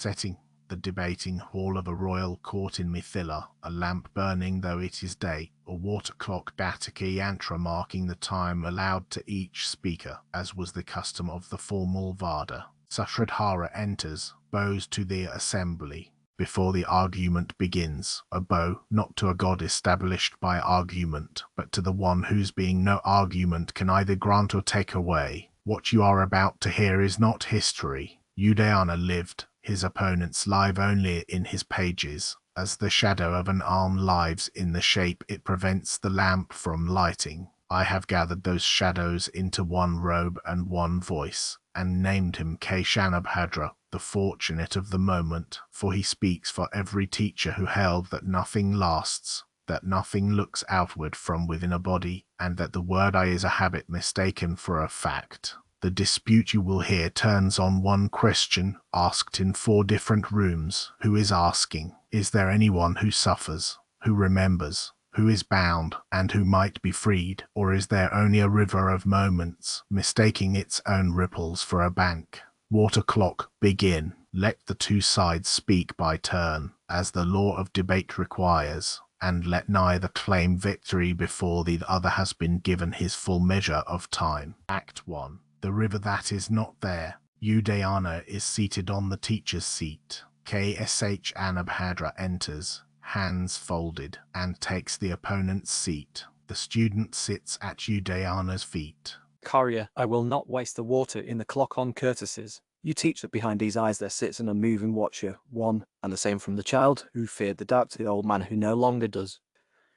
setting the debating hall of a royal court in Maithili, a lamp burning though it is day, a water clock Bataki yantra marking the time allowed to each speaker, as was the custom of the formal Vada. Sutradhara enters, bows to the assembly. Before the argument begins, a bow not to a god established by argument, but to the one whose being no argument can either grant or take away. What you are about to hear is not history. Udayana lived, his opponents live only in his pages, as the shadow of an arm lives in the shape it prevents the lamp from lighting. I have gathered those shadows into one robe and one voice, and named him Keshanabhadra, the fortunate of the moment, for he speaks for every teacher who held that nothing lasts, that nothing looks outward from within a body, and that the word I is a habit mistaken for a fact. The dispute you will hear turns on one question, asked in 4 different rooms. Who is asking? Is there anyone who suffers, who remembers, who is bound, and who might be freed? Or is there only a river of moments, mistaking its own ripples for a bank? Water clock, begin. Let the 2 sides speak by turn, as the law of debate requires, and let neither claim victory before the other has been given his full measure of time. Act 1. The river that is not there. Udayana is seated on the teacher's seat. Ksh Anabhadra enters, hands folded, and takes the opponent's seat. The student sits at Udayana's feet. Courier, I will not waste the water in the clock on courtesies. You teach that behind these eyes there sits an unmoving watcher, one and the same from the child who feared the dark to the old man who no longer does.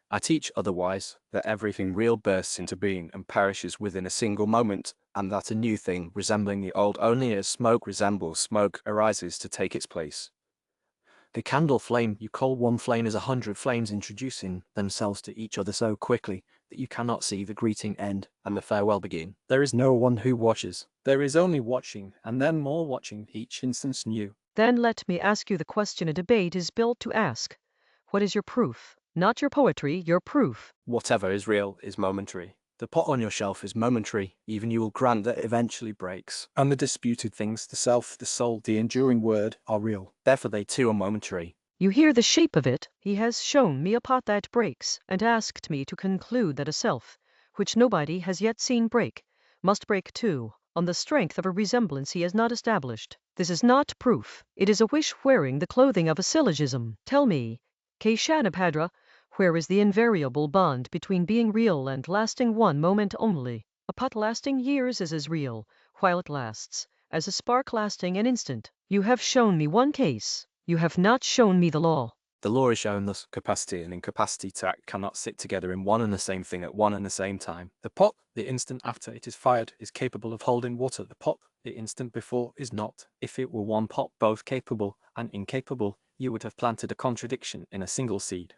I teach otherwise, that everything real bursts into being and perishes within a single moment, and that a new thing, resembling the old only as smoke resembles smoke, arises to take its place. The candle flame you call one flame is 100 flames introducing themselves to each other so quickly that you cannot see the greeting end and the farewell begin. There is no one who watches. There is only watching, and then more watching, each instance new. Then let me ask you the question a debate is built to ask. What is your proof? Not your poetry, your proof. Whatever is real is momentary. The pot on your shelf is momentary, even you will grant that it eventually breaks. And the disputed things, the self, the soul, the enduring word, are real. Therefore they too are momentary. You hear the shape of it. He has shown me a pot that breaks, and asked me to conclude that a self, which nobody has yet seen break, must break too, on the strength of a resemblance he has not established. This is not proof. It is a wish wearing the clothing of a syllogism. Tell me, Keshanabhadra, where is the invariable bond between being real and lasting one moment only? A pot lasting years is as real, while it lasts, as a spark lasting an instant. You have shown me one case. You have not shown me the law. The law is shown thus: capacity and incapacity to act cannot sit together in one and the same thing at one and the same time. The pot, the instant after it is fired, is capable of holding water. The pot, the instant before, is not. If it were one pot, both capable and incapable, you would have planted a contradiction in a single seed.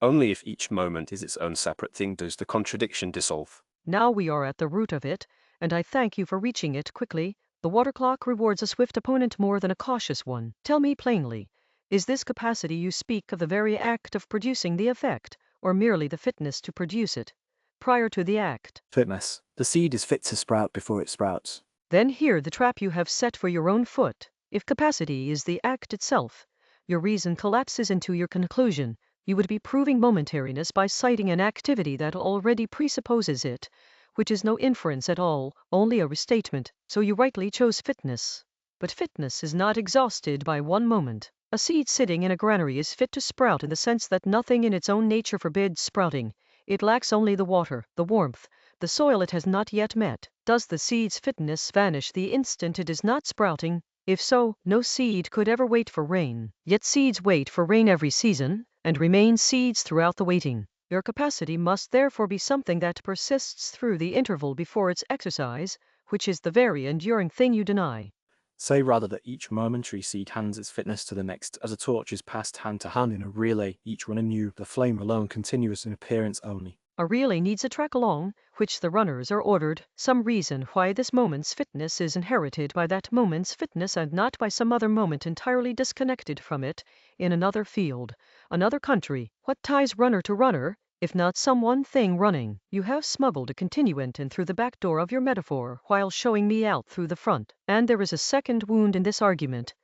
Only if each moment is its own separate thing does the contradiction dissolve. Now we are at the root of it, and I thank you for reaching it quickly. The water clock rewards a swift opponent more than a cautious one. Tell me plainly, is this capacity you speak of the very act of producing the effect, or merely the fitness to produce it, prior to the act? Fitness. The seed is fit to sprout before it sprouts. Then hear the trap you have set for your own foot. If capacity is the act itself, your reason collapses into your conclusion. You would be proving momentariness by citing an activity that already presupposes it, which is no inference at all, only a restatement, so you rightly chose fitness. But fitness is not exhausted by one moment. A seed sitting in a granary is fit to sprout in the sense that nothing in its own nature forbids sprouting. It lacks only the water, the warmth, the soil it has not yet met. Does the seed's fitness vanish the instant it is not sprouting? If so, no seed could ever wait for rain. Yet seeds wait for rain every season, and remain seeds throughout the waiting. Your capacity must therefore be something that persists through the interval before its exercise, which is the very enduring thing you deny. Say rather that each momentary seed hands its fitness to the next, as a torch is passed hand to hand in a relay, each one anew, the flame alone continuous in appearance only. A relay needs a track along which the runners are ordered, some reason why this moment's fitness is inherited by that moment's fitness and not by some other moment entirely disconnected from it, in another field, another country. What ties runner to runner, if not some one thing running? You have smuggled a continuant in through the back door of your metaphor while showing me out through the front. And there is a second wound in this argument.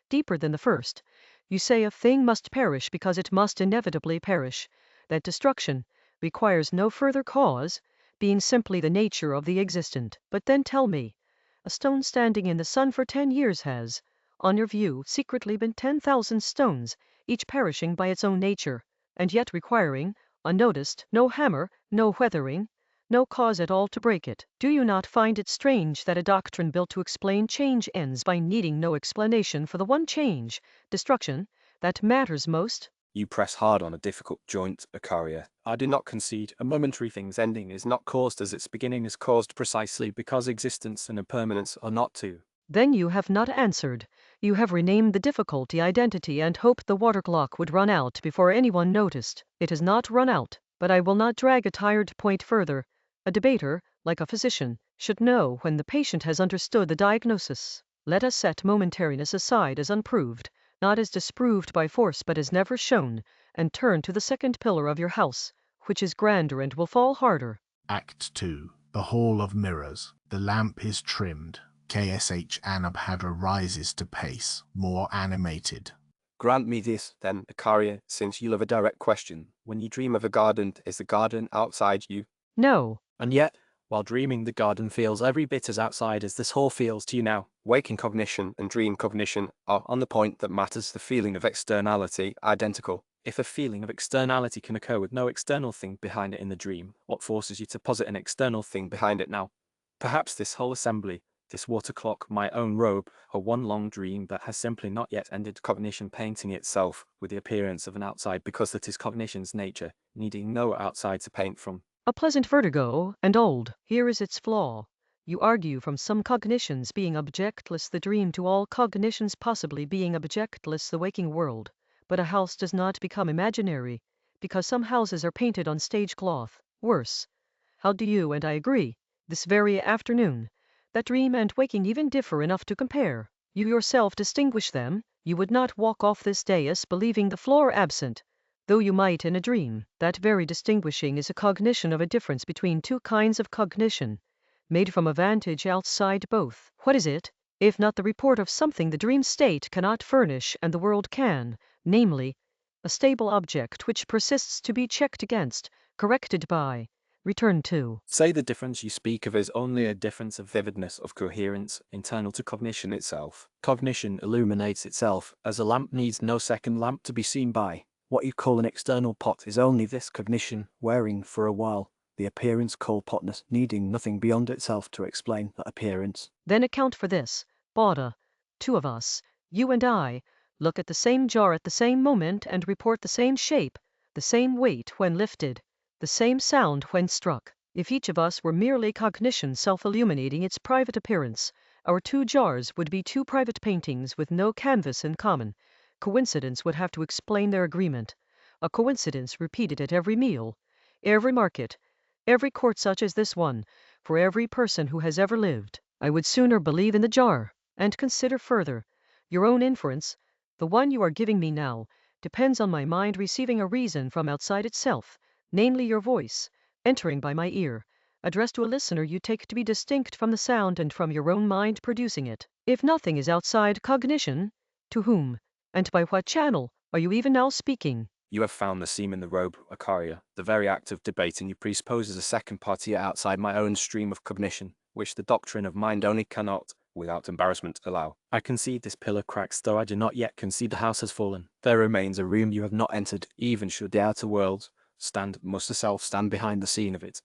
deeper than the first. You say a thing must perish because it must inevitably perish, that destruction requires no further cause, being simply the nature of the existent. But then tell me, a stone standing in the sun for 10 years has, on your view, secretly been 10,000 stones, each perishing by its own nature, and yet requiring, unnoticed, no hammer, no weathering, no cause at all to break it. Do you not find it strange that a doctrine built to explain change ends by needing no explanation for the one change, destruction, that matters most? You press hard on a difficult joint, Acaria. I do not concede. A momentary thing's ending is not caused as its beginning is caused precisely because existence and impermanence are not two. Then you have not answered. You have renamed the difficulty identity and hoped the water clock would run out before anyone noticed. It has not run out, but I will not drag a tired point further. A debater, like a physician, should know when the patient has understood the diagnosis. Let us set momentariness aside as unproved, not as disproved by force but as never shown, and turn to the second pillar of your house, which is grander and will fall harder. Act 2. The Hall of Mirrors. The lamp is trimmed. KSH Anabhadra rises to pace, more animated. Grant me this, then, Acaria, since you love a direct question. When you dream of a garden, is the garden outside you? No. And yet, while dreaming, the garden feels every bit as outside as this hall feels to you now. Waking cognition and dream cognition are, on the point that matters, the feeling of externality, identical. If a feeling of externality can occur with no external thing behind it in the dream, what forces you to posit an external thing behind it now? Perhaps this whole assembly, this water clock, my own robe, are one long dream that has simply not yet ended, cognition painting itself with the appearance of an outside because that is cognition's nature, needing no outside to paint from. A pleasant vertigo, and old. Here is its flaw. You argue from some cognitions being objectless the dream to all cognitions possibly being objectless the waking world. But a house does not become imaginary, because some houses are painted on stage cloth. Worse. How do you and I agree, this very afternoon, that dream and waking even differ enough to compare? You yourself distinguish them. You would not walk off this dais believing the floor absent, though you might in a dream. That very distinguishing is a cognition of a difference between two kinds of cognition, made from a vantage outside both. What is it, if not the report of something the dream state cannot furnish and the world can, namely, a stable object which persists to be checked against, corrected by, returned to? Say the difference you speak of is only a difference of vividness, of coherence, internal to cognition itself. Cognition illuminates itself, as a lamp needs no second lamp to be seen by. What you call an external pot is only this cognition, wearing for a while the appearance called potness, needing nothing beyond itself to explain that appearance. Then account for this. Bada, two of us, you and I, look at the same jar at the same moment and report the same shape, the same weight when lifted, the same sound when struck. If each of us were merely cognition self-illuminating its private appearance, our two jars would be two private paintings with no canvas in common. Coincidence would have to explain their agreement. A coincidence repeated at every meal, every market, every court such as this one, for every person who has ever lived. I would sooner believe in the jar. And consider further. Your own inference, the one you are giving me now, depends on my mind receiving a reason from outside itself, namely your voice, entering by my ear, addressed to a listener you take to be distinct from the sound and from your own mind producing it. If nothing is outside cognition, to whom, and by what channel, are you even now speaking? You have found the seam in the robe, Acaria. The very act of debating you presupposes a second party outside my own stream of cognition, which the doctrine of mind only cannot, without embarrassment, allow. I concede this pillar cracks, though I do not yet concede the house has fallen. There remains a room you have not entered, even should the outer world must the self stand behind the scene of it.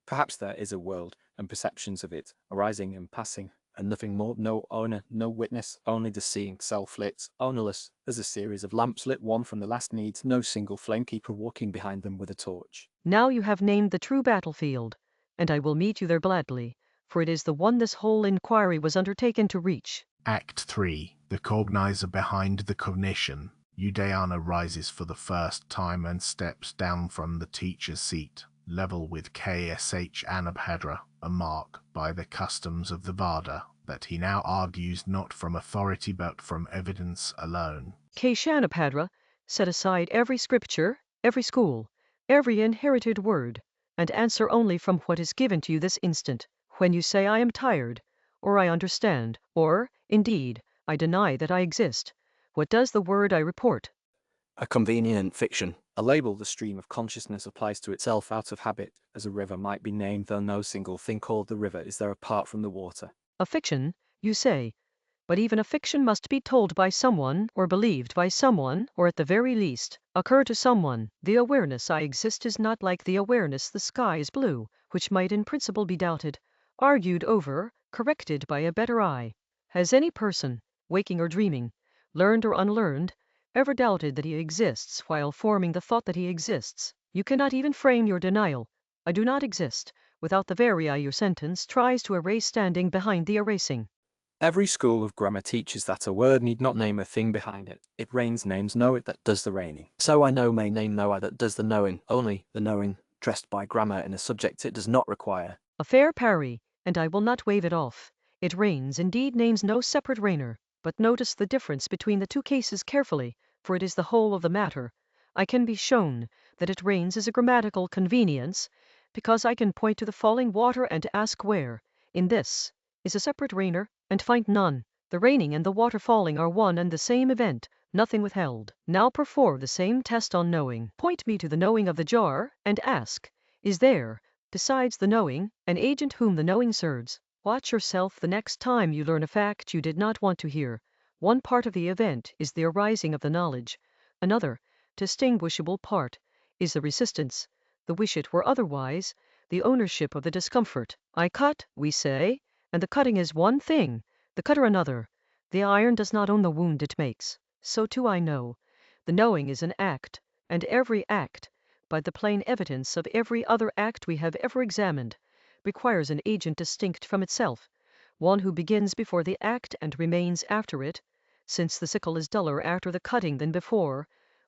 Perhaps there is a world, and perceptions of it, arising and passing, and nothing more, no owner, no witness, only the seeing, self-lit, ownerless, as a series of lamps lit one from the last needs, no single flamekeeper walking behind them with a torch. Now you have named the true battlefield, and I will meet you there gladly, for it is the one this whole inquiry was undertaken to reach. Act 3. The cognizer behind the cognition. Udayana rises for the first time and steps down from the teacher's seat, level with KSH Anabhadra, a mark by the customs of the Vada that he now argues not from authority but from evidence alone. Keshanabhadra, set aside every scripture, every school, every inherited word, and answer only from what is given to you this instant, when you say I am tired, or I understand, or, indeed, I deny that I exist. What does the word I report? A convenient fiction. A label the stream of consciousness applies to itself out of habit, as a river might be named though no single thing called the river is there apart from the water. A fiction, you say. But even a fiction must be told by someone, or believed by someone, or at the very least, occur to someone. The awareness I exist is not like the awareness the sky is blue, which might in principle be doubted, argued over, corrected by a better eye. Has any person, waking or dreaming, learned or unlearned, ever doubted that he exists while forming the thought that he exists? You cannot even frame your denial, I do not exist, without the very eye your sentence tries to erase standing behind the erasing. Every school of grammar teaches that a word need not name a thing behind it. It rains names know it that does the raining. So I know may name know I that does the knowing, only the knowing, dressed by grammar in a subject it does not require. A fair parry, and I will not wave it off. It rains indeed names no separate rainer, but notice the difference between the two cases carefully, for it is the whole of the matter. I can be shown that it rains is a grammatical convenience, because I can point to the falling water and ask where, in this, is a separate rainer, and find none. The raining and the water falling are one and the same event, nothing withheld. Now perform the same test on knowing. Point me to the knowing of the jar, and ask, is there, besides the knowing, an agent whom the knowing serves? Watch yourself the next time you learn a fact you did not want to hear. One part of the event is the arising of the knowledge. Another, distinguishable part, is the resistance, the wish it were otherwise, the ownership of the discomfort. I cut, we say, and the cutting is one thing, the cutter another. The iron does not own the wound it makes. So too I know. The knowing is an act, and every act, by the plain evidence of every other act we have ever examined, requires an agent distinct from itself, one who begins before the act and remains after it, since the sickle is duller after the cutting than before,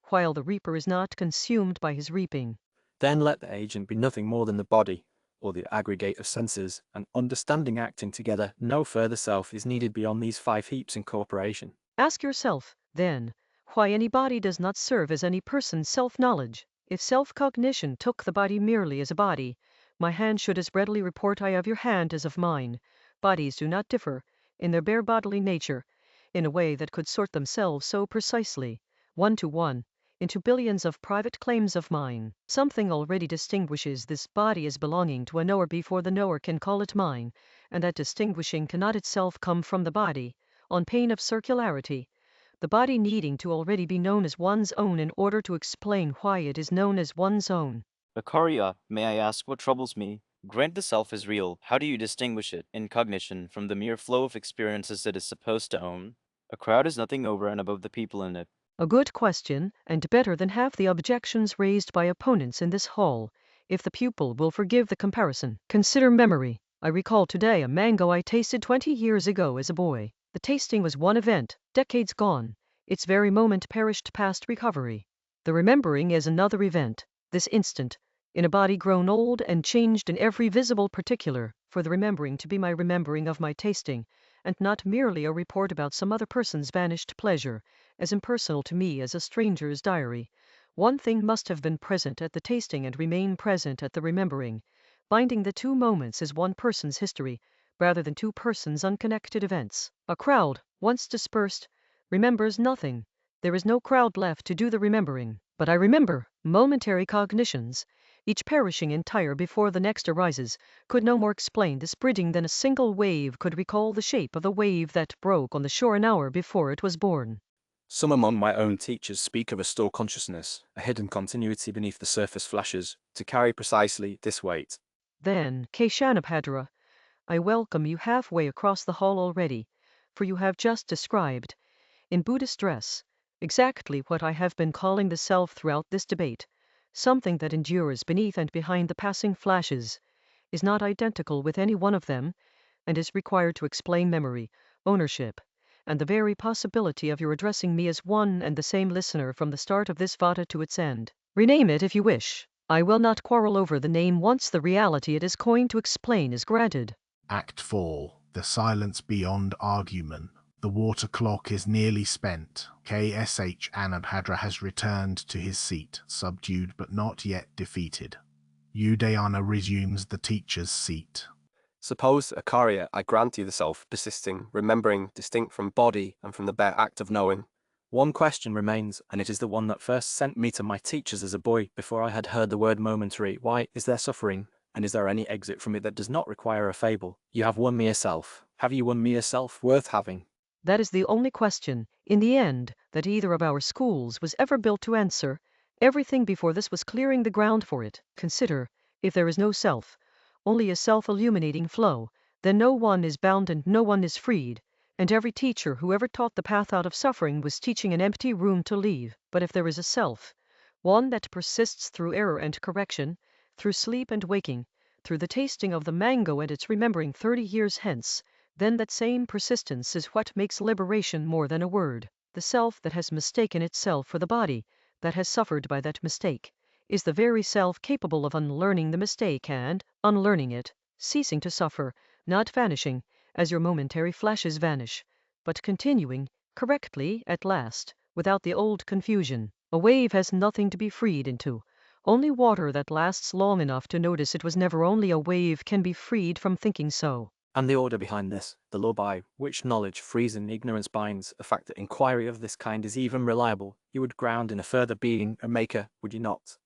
while the reaper is not consumed by his reaping. Then let the agent be nothing more than the body, or the aggregate of senses, and understanding acting together. No further self is needed beyond these 5 heaps in corporation. Ask yourself, then, why any body does not serve as any person's self-knowledge. If self-cognition took the body merely as a body, my hand should as readily report I of your hand as of mine. Bodies do not differ, in their bare bodily nature, in a way that could sort themselves so precisely, one to one, into billions of private claims of mine. Something already distinguishes this body as belonging to a knower before the knower can call it mine, and that distinguishing cannot itself come from the body, on pain of circularity, the body needing to already be known as one's own in order to explain why it is known as one's own. Acharya, may I ask what troubles me? Grant the self is real, how do you distinguish it, in cognition, from the mere flow of experiences it is supposed to own? A crowd is nothing over and above the people in it. A good question, and better than half the objections raised by opponents in this hall, if the pupil will forgive the comparison. Consider memory. I recall today a mango I tasted 20 years ago as a boy. The tasting was one event, decades gone. Its very moment perished past recovery. The remembering is another event, this instant, in a body grown old and changed in every visible particular, for the remembering to be my remembering of my tasting, and not merely a report about some other person's vanished pleasure, as impersonal to me as a stranger's diary. One thing must have been present at the tasting and remain present at the remembering, binding the two moments as one person's history, rather than two persons' unconnected events. A crowd, once dispersed, remembers nothing. There is no crowd left to do the remembering. But I remember, momentary cognitions, each perishing entire before the next arises, could no more explain this bridging than a single wave could recall the shape of the wave that broke on the shore an hour before it was born. Some among my own teachers speak of a store consciousness, a hidden continuity beneath the surface flashes, to carry precisely this weight. Then, Keshanabhadra, I welcome you halfway across the hall already, for you have just described, in Buddhist dress, exactly what I have been calling the self throughout this debate, something that endures beneath and behind the passing flashes, is not identical with any one of them, and is required to explain memory, ownership, and the very possibility of your addressing me as one and the same listener from the start of this vada to its end. Rename it if you wish. I will not quarrel over the name once the reality it is coined to explain is granted. Act 4. The silence beyond argument. The water clock is nearly spent. KSH Anabhadra has returned to his seat, subdued but not yet defeated. Udayana resumes the teacher's seat. Suppose, Acharya, I grant you the self, persisting, remembering, distinct from body and from the bare act of knowing. One question remains, and it is the one that first sent me to my teachers as a boy before I had heard the word momentary. Why is there suffering? And is there any exit from it that does not require a fable? You have won me a self. Have you won me a self worth having? That is the only question, in the end, that either of our schools was ever built to answer. Everything before this was clearing the ground for it. Consider, if there is no self, only a self-illuminating flow, then no one is bound and no one is freed, and every teacher who ever taught the path out of suffering was teaching an empty room to leave. But if there is a self, one that persists through error and correction, through sleep and waking, through the tasting of the mango and its remembering 30 years hence, then that same persistence is what makes liberation more than a word. The self that has mistaken itself for the body, that has suffered by that mistake, is the very self capable of unlearning the mistake and, unlearning it, ceasing to suffer, not vanishing, as your momentary flashes vanish, but continuing, correctly, at last, without the old confusion. A wave has nothing to be freed into. Only water that lasts long enough to notice it was never only a wave can be freed from thinking so. And the order behind this, the law by which knowledge frees and ignorance binds, a fact that inquiry of this kind is even reliable, you would ground in a further being, a maker, would you not?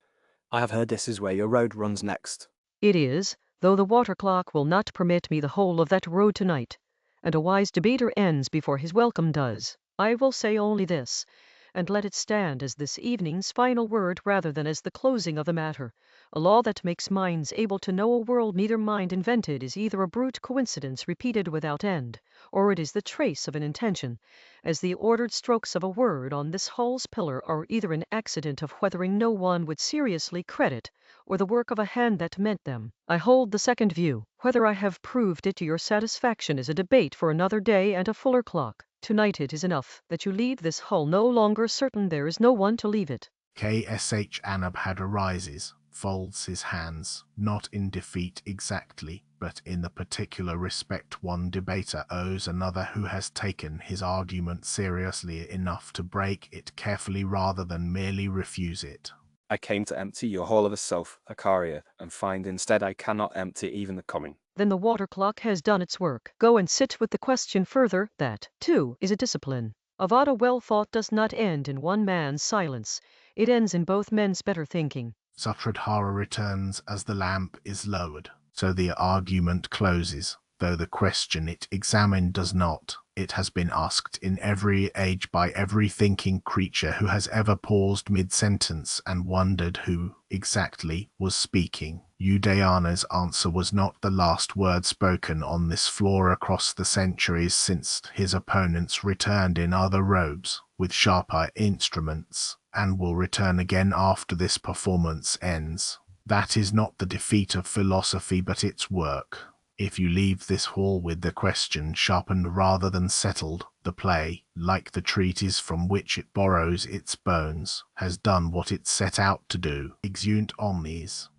I have heard this is where your road runs next. It is, though the water clock will not permit me the whole of that road tonight, and a wise debater ends before his welcome does. I will say only this, and let it stand as this evening's final word rather than as the closing of the matter. A law that makes minds able to know a world neither mind invented is either a brute coincidence repeated without end, or it is the trace of an intention, as the ordered strokes of a word on this hall's pillar are either an accident of weathering no one would seriously credit, or the work of a hand that meant them. I hold the second view. Whether I have proved it to your satisfaction is a debate for another day and a fuller clock. Tonight it is enough that you leave this hall no longer certain there is no one to leave it. KSH Anabhad arises, folds his hands, not in defeat exactly, but in the particular respect one debater owes another who has taken his argument seriously enough to break it carefully rather than merely refuse it. I came to empty your hall of a self, Akaria, and find instead I cannot empty even the coming. Then the water clock has done its work. Go and sit with the question further. That, too, is a discipline. Avada well thought does not end in one man's silence. It ends in both men's better thinking. Sutradhara returns as the lamp is lowered. So the argument closes, though the question it examined does not. It has been asked in every age by every thinking creature who has ever paused mid-sentence and wondered who, exactly, was speaking. Udayana's answer was not the last word spoken on this floor across the centuries since his opponents returned in other robes, with sharper instruments, and will return again after this performance ends. That is not the defeat of philosophy but its work. If you leave this hall with the question sharpened rather than settled, the play, like the treatise from which it borrows its bones, has done what it set out to do. Exeunt omnes.